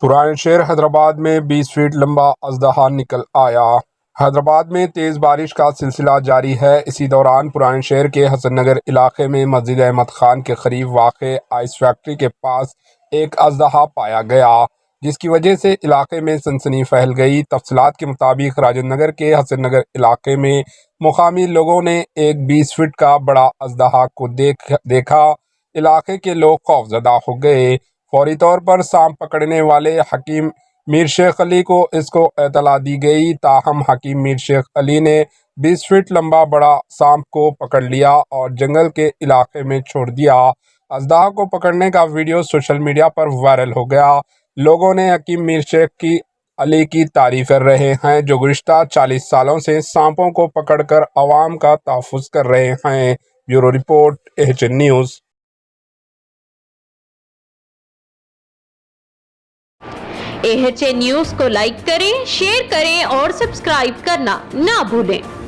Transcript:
پرانے شہر حیدرآباد میں 20 فٹ لمبا اژدہا نکل آیا۔ حیدرآباد میں تیز بارش کا سلسلہ جاری ہے۔ اسی دوران پرانے شہر کے حسن نگر علاقے میں مسجد احمد خان کے قریب واقع آئس فیکٹری کے پاس ایک اژدہا پایا گیا، جس کی وجہ سے علاقے میں سنسنی پھیل گئی۔ تفصیلات کے مطابق راجندر نگر کے حسن نگر علاقے میں مقامی لوگوں نے ایک 20 فٹ کا بڑا اژدہا کو دیکھا۔ علاقے کے لوگ خوفزدہ ہو گئے۔ فوری طور پر سانپ پکڑنے والے حکیم میر شیخ علی کو اس کو اطلاع دی گئی، تاہم حکیم میر شیخ علی نے 20 فٹ لمبا بڑا سانپ کو پکڑ لیا اور جنگل کے علاقے میں چھوڑ دیا۔ اژدہا کو پکڑنے کا ویڈیو سوشل میڈیا پر وائرل ہو گیا۔ لوگوں نے حکیم میر شیخ علی کی تعریف کر رہے ہیں، جو گزشتہ 40 سالوں سے سانپوں کو پکڑ کر عوام کا تحفظ کر رہے ہیں۔ Bureau report, AHN news. AHN news کو لائک کریں، شیئر کریں اور سبسکرائب کرنا نہ بھولیں۔